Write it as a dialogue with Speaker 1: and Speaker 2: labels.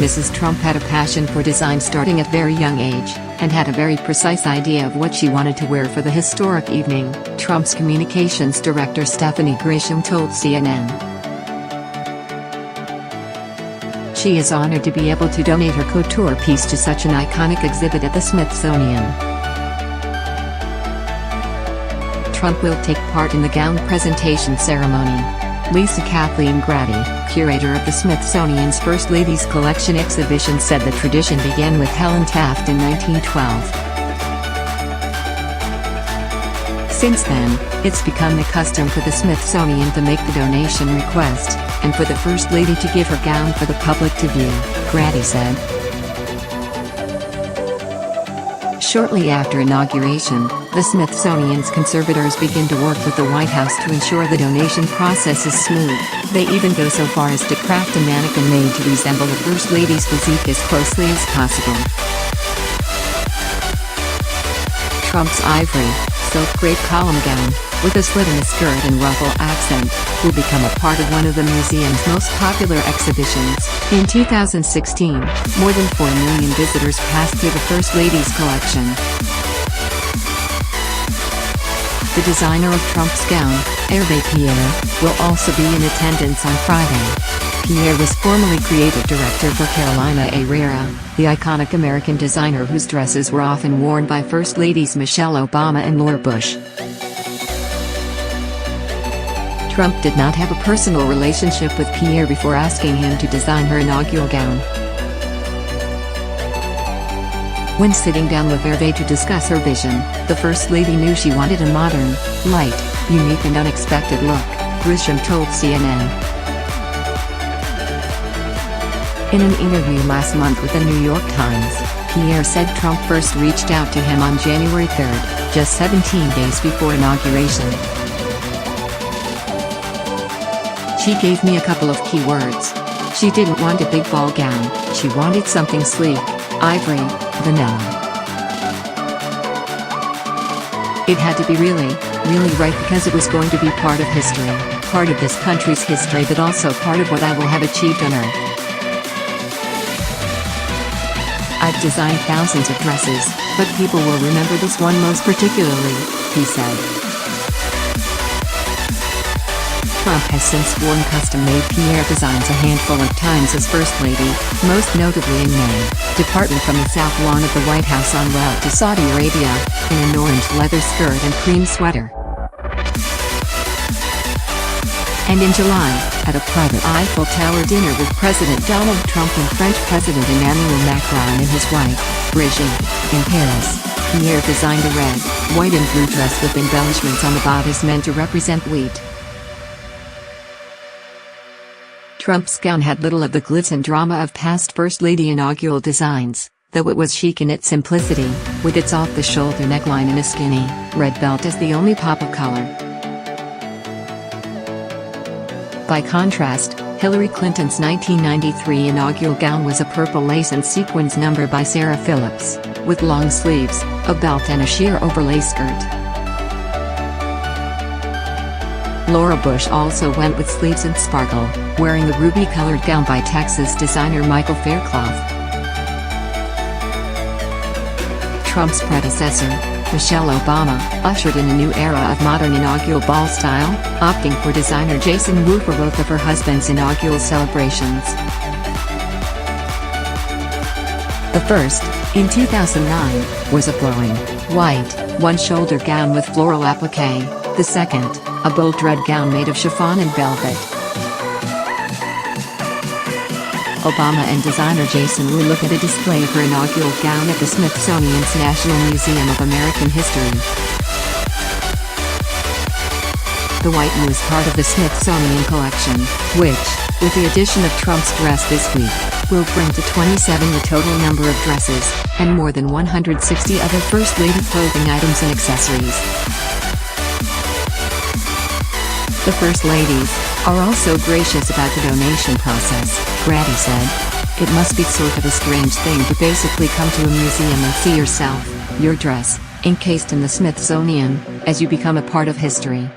Speaker 1: Mrs. Trump had a passion for design starting at a very young age, and had a very precise idea of what she wanted to wear for the historic evening, Trump's communications director Stephanie Grisham told CNN. She is honored to be able to donate her couture piece to such an iconic exhibit at the Smithsonian. Trump will take part in the gown presentation ceremony. Lisa Kathleen Grady, curator of the Smithsonian's First Ladies Collection exhibition, said the tradition began with Helen Taft in 1912. Since then, it's become the custom for the Smithsonian to make the donation request, and for the First Lady to give her gown for the public to view, Grady said. Shortly after inauguration, the Smithsonian's conservators begin to work with the White House to ensure the donation process is smooth. They even go so far as to craft a mannequin made to resemble the First Lady's physique as closely as possible. Trump's ivory, silk crepe column gown, with a slit in the skirt and ruffle accent, will become a part of one of the museum's most popular exhibitions. In 2016, more than 4 million visitors passed through the First Lady's collection. The designer of Trump's gown, Hervé Pierre, will also be in attendance on Friday. Pierre was formerly creative director for Carolina Herrera, the iconic American designer whose dresses were often worn by First Ladies Michelle Obama and Laura Bush. Trump did not have a personal relationship with Pierre before asking him to design her inaugural gown. When sitting down with Hervé to discuss her vision, the First Lady knew she wanted a modern, light, unique and unexpected look, Grisham told CNN. In an interview last month with the New York Times, Pierre said Trump first reached out to him on January 3, just 17 days before inauguration. She gave me a couple of key words. She didn't want a big ball gown, she wanted something sleek, ivory, vanilla. It had to be really, really right because it was going to be part of history, part of this country's history, but also part of what I will have achieved on Earth. I've designed thousands of dresses, but people will remember this one most particularly, he said. Trump has since worn custom-made Pierre designs a handful of times as First Lady, most notably in May, departing from the South Lawn of the White House en route to Saudi Arabia, in an orange leather skirt and cream sweater. And in July, at a private Eiffel Tower dinner with President Donald Trump and French President Emmanuel Macron and his wife, Brigitte, in Paris, Pierre designed a red, white and blue dress with embellishments on the bodice meant to represent wheat. Trump's gown had little of the glitz and drama of past First Lady inaugural designs, though it was chic in its simplicity, with its off-the-shoulder neckline and a skinny, red belt as the only pop of color. By contrast, Hillary Clinton's 1993 inaugural gown was a purple lace and sequins number by Sarah Phillips, with long sleeves, a belt and a sheer overlay skirt. Laura Bush also went with sleeves and sparkle, wearing the ruby-colored gown by Texas designer Michael Faircloth. Trump's predecessor, Michelle Obama, ushered in a new era of modern inaugural ball style, opting for designer Jason Wu for both of her husband's inaugural celebrations. The first, in 2009, was a flowing, white, one-shoulder gown with floral applique, the second, a bold red gown made of chiffon and velvet. Obama and designer Jason Wu look at a display of her inaugural gown at the Smithsonian's National Museum of American History. The white Wu is part of the Smithsonian collection, which, with the addition of Trump's dress this week, will bring to 27 the total number of dresses, and more than 160 other First Lady clothing items and accessories. The First Ladies are also gracious about the donation process, Grady said. It must be sort of a strange thing to basically come to a museum and see yourself, your dress, encased in the Smithsonian, as you become a part of history.